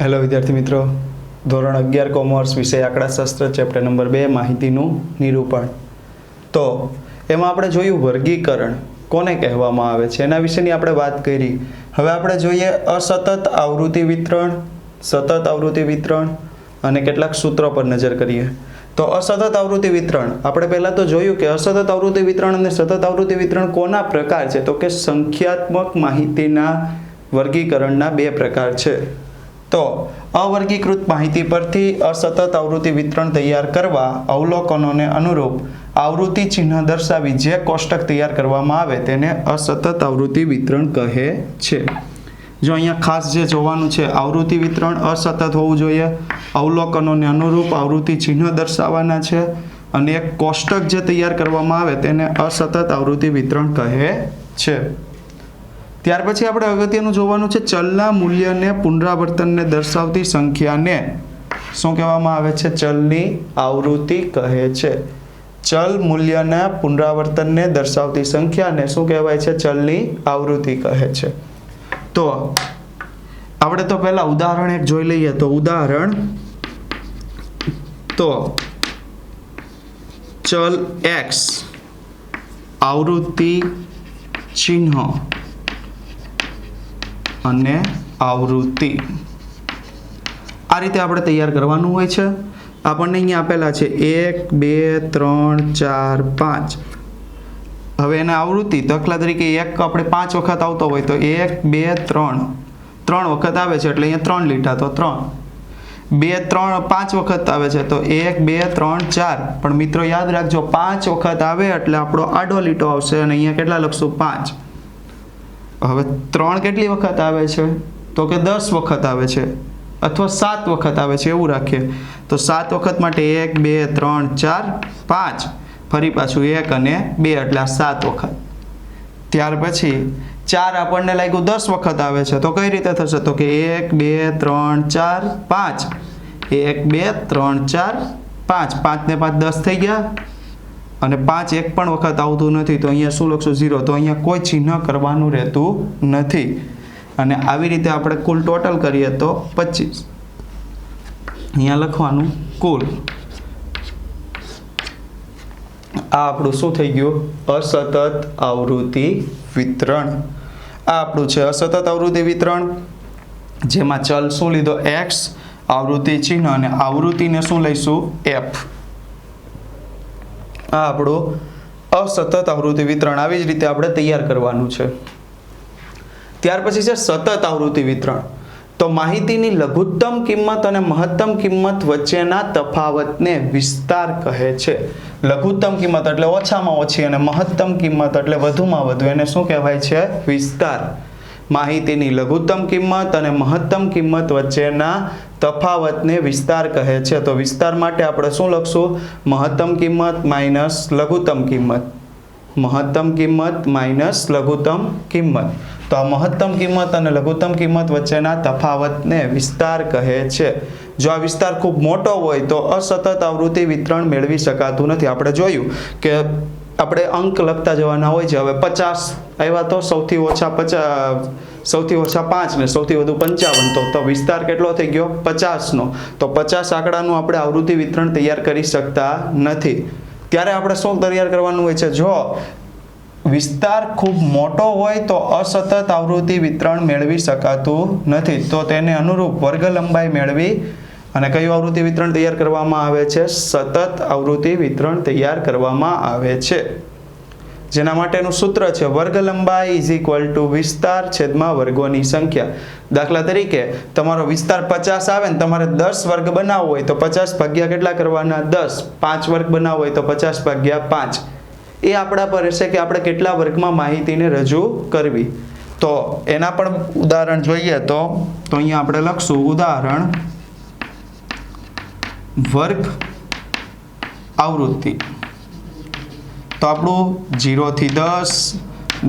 Hello વિદ્યાર્થી મિત્રો, ધોરણ 11 કોમર્સ વિષય આંકડાશાસ્ત્ર ચેપ્ટર નંબર 2 માહિતીનું નિરૂપણ. તો એમાં આપણે જોયું વર્ગીકરણ કોને કહેવામાં આવે છે એના વિશેની આપણે વાત કરી. હવે આપણે જોઈએ અસતત આવૃત્તિ વિતરણ, સતત આવૃત્તિ વિતરણ અને કેટલાક સૂત્રો પર નજર કરીએ. તો અસતત આવૃત્તિ વિતરણ આપણે પહેલાં તો જોયું કે અસતત આવૃત્તિ વિતરણ અને સતત આવૃત્તિ વિતરણ કોના પ્રકાર છે, તો કે સંખ્યાત્મક માહિતીના વર્ગીકરણના બે પ્રકાર છે. તો અવર્ગીકૃત માહિતી પરથી અસતત આવૃત્તિ વિતરણ તૈયાર કરવા અવલોકનોને અનુરૂપ આવૃત્તિ ચિહ્ન દર્શાવી જે કોષ્ટક તૈયાર કરવામાં આવે તેને અસતત આવૃત્તિ વિતરણ કહે છે. જો અહીંયા ખાસ જે જોવાનું છે, આવૃત્તિ વિતરણ અસતત હોવું જોઈએ, અવલોકનોને અનુરૂપ આવૃત્તિ ચિહ્ન દર્શાવવાના છે અને એક કોષ્ટક જે તૈયાર કરવામાં આવે તેને અસતત આવૃત્તિ વિતરણ કહે છે. ત્યાર પછી આપણે અગત્યનું જોવાનું છે, ચલના મૂલ્યને પુનરાવર્તનને દર્શાવતી સંખ્યાને શું કહેવામાં આવે છે? ચલની આવૃત્તિ કહે છે. ચલ મૂલ્યના પુનરાવર્તનને દર્શાવતી સંખ્યાને શું કહેવાય છે? ચલની આવૃત્તિ કહે છે. તો આપણે તો પહેલા ઉદાહરણ એક જોઈ લઈએ. તો ઉદાહરણ, તો ચલ x આવૃત્તિ ચિહ્ન અને આવૃત્તિ આ રીતે આપણે તૈયાર કરવાનું હોય છે. આપણને અહીંયા આપેલા છે 1 2 3 4 5. હવે એના આવૃત્તિ દાખલા તરીકે એક આપણે 5 વખત આવતો હોય તો 1 2 3 3 વખત આવે છે એટલે અહીંયા 3 લીટા તો 3. 2 3 5 વખત આવે છે તો 1 2 3 4. પણ મિત્રો યાદ રાખજો, 5 વખત આવે એટલે આપણો આડો લીટો આવશે અને અહીંયા કેટલા લખશું? 5. હવે 3 કેટલી વખત આવે છે? તો કે 10 વખત આવે છે અથવા 7 વખત આવે છે એવું રાખીએ. તો 7 વખત માટે 1 2 3 4 5, ફરી પાછું 1 અને 2 એટલે આ 7 વખત. ત્યાર પછી 4 આપણને લાગ્યું 10 વખત આવે છે તો કઈ રીતે થશે? તો કે 1 2 3 4 5, 1 2 3 4 5, 5 ને 5 10 થઈ ગયા અને 5 એક પણ વખત આવતું નથી તો અહીંયા શું લખશું? 0. તો અહીંયા કોઈ ચિહ્ન કરવાનું રહેતું નથી અને આવી રીતે આપણે કુલ ટોટલ કરીએ તો 25. અહીંયા લખવાનું કુલ. આ આપણું શું થઈ ગયું? અસતત આવૃત્તિ વિતરણ. આ આપણું છે અસતત આવૃત્તિ વિતરણ, જેમાં ચલ શું લીધો? x, આવૃત્તિ ચિહ્ન અને આવૃત્તિને શું લઈશું? f. આ આપણું અસતત આવૃત્તિ વિતરણ આવી જ રીતે આપણે તૈયાર કરવાનું છે. ત્યાર પછી છે સતત આવૃત્તિ વિતરણ. તો માહિતીની લઘુત્તમ કિંમત અને મહત્તમ કિંમત વચ્ચેના તફાવતને વિસ્તાર કહે છે. લઘુત્તમ કિંમત એટલે ઓછામાં ઓછી અને મહત્તમ કિંમત એટલે વધુમાં વધુ, એને શું કહેવાય છે? વિસ્તાર. માહિતીની લઘુત્તમ કિંમત અને મહત્તમ કિંમત વચ્ચેના તફાવતને વિસ્તાર કહે છે. તો વિસ્તાર માટે આપણે શું લખશું? મહત્તમ કિંમત માઇનસ લઘુત્તમ કિંમત. મહત્તમ કિંમત માઇનસ લઘુત્તમ કિંમત. તો આ મહત્તમ કિંમત અને લઘુત્તમ કિંમત વચ્ચેના તફાવતને વિસ્તાર કહે છે. જો આ વિસ્તાર ખૂબ મોટો હોય તો અસતત આવૃત્તિ વિતરણ મેળવી શકાતું નથી. આપણે જોયું કે આપણે અંક લખતા જવાના હોય છે. હવે 50 આવ્યા તો સૌથી ઓછા 5 ને સૌથી વધુ 55. તો વિસ્તાર કેટલો થઈ ગયો? 50નો. તો 50 આંકડાનું આપણે આવૃત્તિ વિતરણ તૈયાર કરી શકતા નથી. ત્યારે આપણે શું તૈયાર કરવાનું હોય છે? જો વિસ્તાર ખૂબ મોટો હોય તો અસતત આવૃત્તિ વિતરણ મેળવી શકાતું નથી. તો તેને અનુરૂપ વર્ગ લંબાઈ મેળવી અને કયું આવૃત્તિ વિતરણ તૈયાર કરવામાં આવે છે? સતત આવૃત્તિ વિતરણ તૈયાર કરવામાં આવે છે. જેના માટેનું સૂત્ર છે વર્ગ લંબાઈ ઇઝ ઇક્વલ ટુ વિસ્તાર છેદમાં વર્ગોની સંખ્યા. દાખલા તરીકે તમારો વિસ્તાર 50 આવે ને તમારે 10 વર્ગ બનાવવો હોય તો 50 ભાગ્યા કેટલા કરવાના? 10. 5 વર્ગ બનાવવો હોય તો 50 ભાગ્યા 5. એ આપણા પર રહેશે કે આપણે કેટલા વર્ગમાં માહિતીને રજૂ કરવી. તો એના પણ ઉદાહરણ જોઈએ તો અહીંયા આપણે લખશું ઉદાહરણ વર્ગ આવૃત્તિ. તો આપણું 0 થી 10,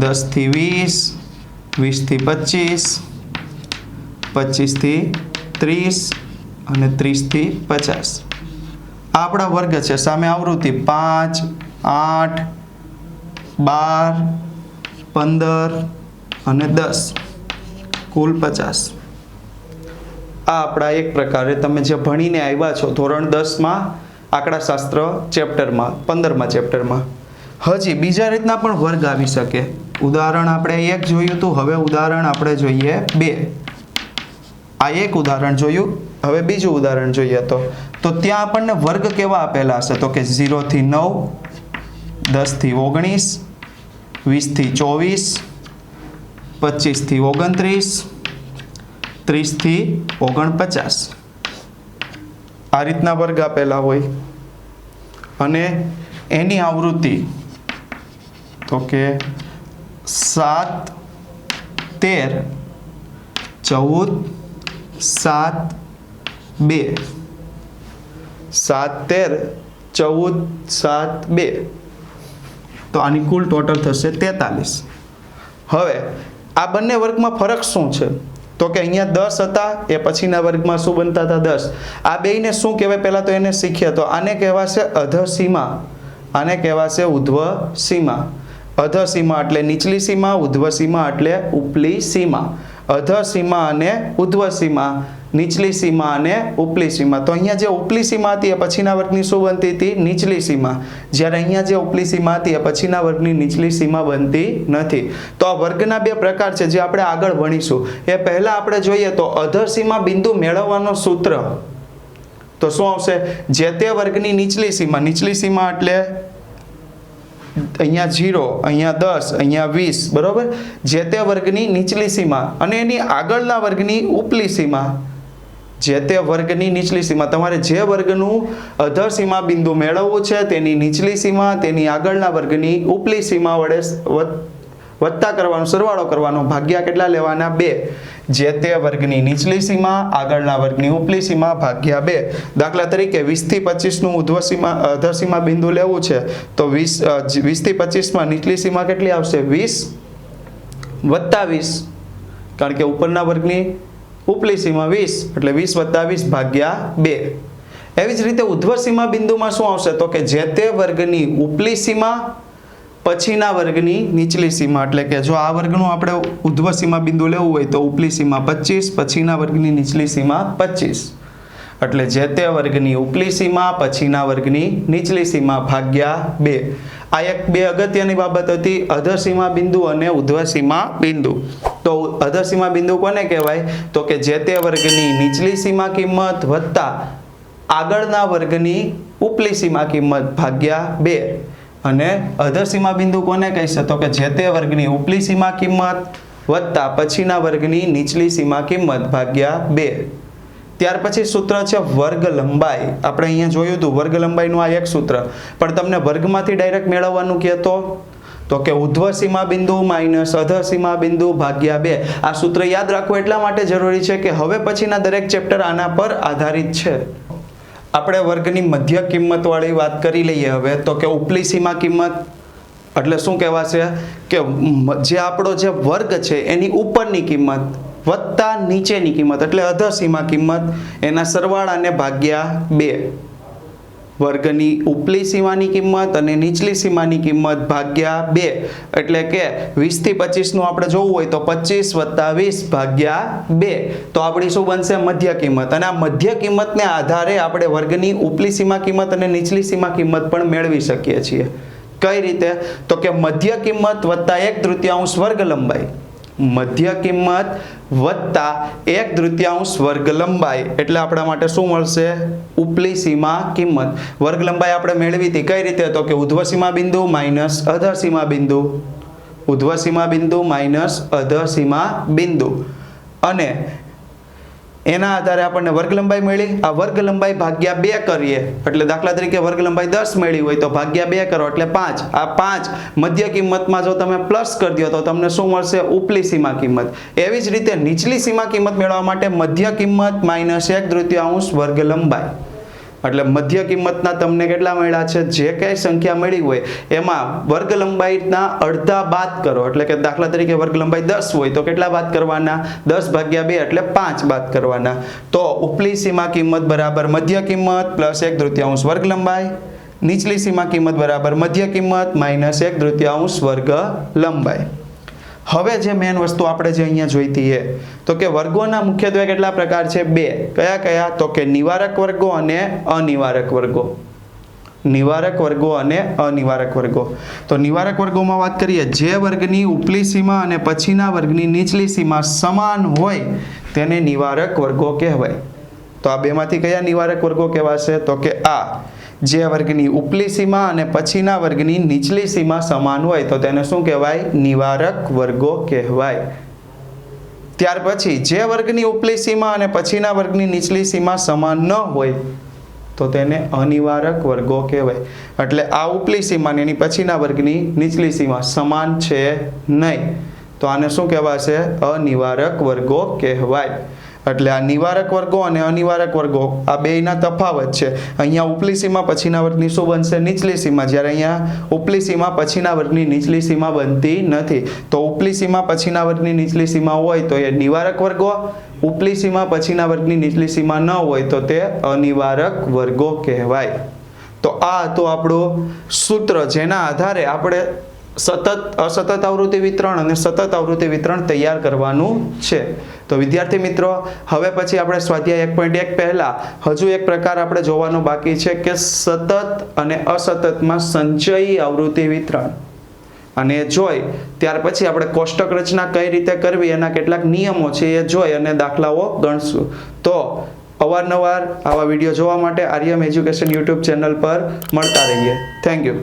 10 થી 20, 20 થી 25, 25 થી 30 અને 30 થી 50. આ આપણા વર્ગ છે. સામે આવૃત્તિ 5, 8, 12, 15 અને 10, કુલ 50. આ આપણા એક પ્રકારે તમે જે ભણીને આવ્યા છો ધોરણ 10માં આંકડાશાસ્ત્ર ચેપ્ટરમાં 15મા ચેપ્ટરમાં હજી બીજા રીતના પણ વર્ગ આવી શકે. ઉદાહરણ આપણે એક જોયું હતું, હવે ઉદાહરણ આપણે જોઈએ 2. આ એક ઉદાહરણ જોયું, હવે બીજું ઉદાહરણ જોઈએ તો ત્યાં આપણને વર્ગ કેવા આપેલા હશે તો કે 0 થી 9, 10 થી 19, 20 થી 24, 25 થી 29, 30 થી 49 આ રીતના વર્ગ આપેલા હોય. અને એની આવૃત્તિ તો કે 7, 13, 14, 7, 2, 7, 13, 14, 7, 2 તો આની કુલ ટોટલ થશે 43. હવે આ બંને વર્ગમાં ફરક શું છે તો કે અહીંયા 10 હતા, એ પછીના વર્ગમાં શું બનતા હતા 10. આ બેયને શું કહેવાય પહેલાં તો એને શીખીએ તો આને કહેવાશે અધસીમા, આને કહેવાશે ઉધ્વ સીમા. અધસીમા એટલે નીચલી સીમા, ઉધ્વ સીમા એટલે ઉપલી સીમા. અધસીમા અને ઉધ્વ સીમા, નીચલી સીમા અને ઉપલી સીમા. તો અહીંયા જે ઉપલી સીમા હતી એ પછીના વર્ગની શું બનતી હતી નીચલી સીમા, જ્યારે અહીંયા જે ઉપલી સીમા હતી એ પછીના વર્ગની નીચલી સીમા બનતી નથી. તો આ વર્ગના બે પ્રકાર છે જે આપણે આગળ ભણીશું. એ પહેલા આપણે જોઈએ તો અધસીમા બિંદુ મેળવવાનો સૂત્ર તો શું આવશે, જે તે વર્ગની નીચલી સીમા એટલે અહીંયા 0, અહીંયા 10, અહીંયા 20 બરોબર, જે તે વર્ગની નીચલી સીમા અને એની આગળના વર્ગની ઉપલી સીમા. જે તે વર્ગની નીચલી સીમા, તમારે જે વર્ગનું અધસીમા બિંદુ મેળવવું છે તેની નીચલી સીમા તેની આગળના વર્ગની ઉપલી સીમા વડે વત્તા કરવાનો, સરવાળો કરવાનો, ભાગ્યા કેટલા લેવાના 2. જે તે વર્ગની નીચલી સીમા આગળના વર્ગની ઉપલી સીમા ભાગ્યા 2. દાખલા તરીકે 20 થી 25 નું અધસીમા બિંદુ લેવું છે તો 20 થી 25 માં નીચલી સીમા કેટલી આવશે 20 વત્તા 20, કારણ કે ઉપરના વર્ગની ઉપલી સીમા 20 એટલે 20 વત્તા 20 ભાગ્યા 2. એવી જ રીતે ઉધ્વ સીમા બિંદુમાં શું આવશે તો કે જે તે વર્ગની ઉપલી સીમા પછીના વર્ગની નીચલી સીમા, એટલે કે જો આ વર્ગનું આપણે ઉધ્વ સીમા બિંદુ લેવું હોય તો ઉપલી સીમા 25, પછીના વર્ગની નીચલી સીમા 25, એટલે જે તે વર્ગની ઉપલી સીમા પછીના વર્ગની નીચલી સીમા ભાગ્યા 2. આ એક બે અગત્યની બાબત હતી, અધસીમા બિંદુ અને ઉધ્વ સીમા બિંદુ. તો અધસીમા બિંદુ કોને કહેવાય તો કે જે તે વર્ગની નીચલી સીમા કિંમત વત્તા આગળના વર્ગની ઉપલી સીમા કિંમત ભાગ્યા 2. અને અધસીમા બિંદુ કોને કહેશે તો કે જે તે વર્ગની ઉપલી સીમા કિંમત વત્તા પછીના વર્ગની નીચલી સીમા કિંમત ભાગ્યા 2. ત્યાર પછી સૂત્ર છે વર્ગ લંબાઈ. આપણે અહીંયા જોયું હતું વર્ગ લંબાઈનું આ એક સૂત્ર, પણ તમને વર્ગમાંથી ડાયરેક્ટ મેળવવાનું કહેતો તો કે ઉધ્વ સીમા બિંદુ માઇનસ અધસીમા બિંદુ ભાગ્યા 2. આ સૂત્ર યાદ રાખવું એટલા માટે જરૂરી છે કે હવે પછીના દરેક ચેપ્ટર આના પર આધારિત છે. આપણે વર્ગની મધ્ય કિંમત વાળી વાત કરી લઈએ હવે તો કે ઉપલી સીમા કિંમત એટલે શું કહેવાશે કે જે આપણો જે વર્ગ છે એની ઉપરની કિંમત વત્તા નીચેની કિંમત એટલે અધસીમા કિંમત, એના સરવાળાને ભાગ્યા 2. વર્ગની ઉપલી સીમાની કિંમત અને નીચલી સીમાની કિંમત ભાગ્યા 2, એટલે કે 20 થી 25 નું આપણે જોવું હોય તો 25 વત્તા 20 ભાગ્યા 2. તો આપણી શું બનશે મધ્ય કિંમત. અને આ મધ્ય કિંમતને આધારે આપણે વર્ગની ઉપલી સીમા કિંમત અને નીચલી સીમા કિંમત પણ મેળવી શકીએ છીએ. કઈ રીતે તો કે મધ્ય કિંમત વત્તા 1/3 વર્ગ લંબાઈ, મધ્ય કિંમત વત્તા 1/3 વર્ગ લંબાઈ એટલે આપણા માટે શું મળશે ઉપલી સીમા કિંમત. વર્ગ લંબાઈ આપણે મેળવી હતી કઈ રીતે તો કે ઉધ્વ સીમા બિંદુ માઇનસ અધસીમા બિંદુ, ઉધ્વ સીમા બિંદુ માઇનસ અધસીમા બિંદુ, અને એના આધારે આપણને વર્ગ લંબાઈ મળી. આ વર્ગ લંબાઈ ભાગ્યા 2 કરીએ એટલે દાખલા તરીકે વર્ગ લંબાઈ 10 મળી હોય તો ભાગ્યા 2 કરો એટલે 5. આ 5 મધ્ય કિંમતમાં જો તમે પ્લસ કરી દો તો તમને શું મળશે ઉપલી સીમા કિંમત. એવી જ રીતે નીચલી સીમા કિંમત મેળવવા માટે મધ્ય કિંમત માઇનસ 1/3 વર્ગ લંબાઈ એટલે મધ્ય કિંમતના તમને કેટલા મળ્યા છે જે કઈ સંખ્યા મળી હોય એમાં વર્ગ લંબાઈના અડધા બાદ કરો, એટલે કે દાખલા તરીકે વર્ગ લંબાઈ 10 હોય તો કેટલા બાદ કરવાના 10 ભાગ્યા 2 એટલે 5 બાદ કરવાના. તો ઉપલી સીમા કિંમત બરાબર મધ્ય કિંમત પ્લસ 1/3 વર્ગ લંબાઈ, નીચલી સીમા કિંમત બરાબર મધ્ય કિંમત માઇનસ 1/3 વર્ગ લંબાઈ. હવે જે મેન વસ્તુ આપણે જે અહીંયા જોઈતી છે તો કે વર્ગોના મુખ્યત્વે કેટલા પ્રકાર છે? 2. કયા કયા? તો કે નિવારક વર્ગો અને અનિવારક વર્ગો. નિવારક વર્ગો અને અનિવારક વર્ગો. તો નિવારક વર્ગોમાં વાત કરીએ, જે વર્ગની ઉપલી સીમા અને પછીના વર્ગની નીચલી સીમા સમાન હોય તેને નિવારક વર્ગો કહેવાય. તો આ બેમાંથી કયા નિવારક વર્ગો કહેવાશે? તો કે આ જે વર્ગની ઉપલી સીમા અને પછીના વર્ગની નીચલી સીમા સમાન હોય તો તેને શું કહેવાય? નિવારક વર્ગો કહેવાય. ત્યાર પછી જે વર્ગની ઉપલી સીમા અને પછીના વર્ગની નીચલી સીમા સમાન ન હોય તો તેને અનિવારક વર્ગો કહેવાય. એટલે આ ઉપલી સીમા અને એની પછીના વર્ગની નીચલી સીમા સમાન છે નહીં તો આને શું કહેવાશે? અનિવારક વર્ગો કહેવાય. એટલે આ નિવારક વર્ગો અને અનિવારક વર્ગો આ બેયના તફાવત છે. અહીંયા ઉપલી સીમા પછીના વર્ગની શું બનશે? નીચલી સીમા. જ્યારે અહીંયા ઉપલી સીમા પછીના વર્ગની નીચલી સીમા બનતી નથી. તો ઉપલી સીમા પછીના વર્ગની નીચલી સીમા હોય તો એ નિવારક વર્ગો, ઉપલી સીમા પછીના વર્ગની નીચલી સીમા ન હોય તો તે અનિવારક વર્ગો કહેવાય. તો આ હતું આપણું સૂત્ર જેના આધારે આપણે સતત અસતત આવૃત્તિ વિતરણ અને સતત આવૃત્તિ વિતરણ તૈયાર કરવાનું છે. તો વિદ્યાર્થી મિત્રો, હવે પછી આપણે સ્વાધ્યાય 1.1 પહેલા હજુ એક પ્રકાર આપણે જોવાનો બાકી છે કે સતત અને અસતતમાં સંચયી આવૃત્તિ વિતરણ. અને એ જોઈ ત્યાર પછી આપણે કોષ્ટક રચના કઈ રીતે કરવી એના કેટલાક નિયમો છે એ જોઈ અને દાખલાઓ ગણશું. તો અવારનવાર આવા વિડીયો જોવા માટે આર્યમ એજ્યુકેશન યુટ્યુબ ચેનલ પર મળતા રહીએ. Thank you.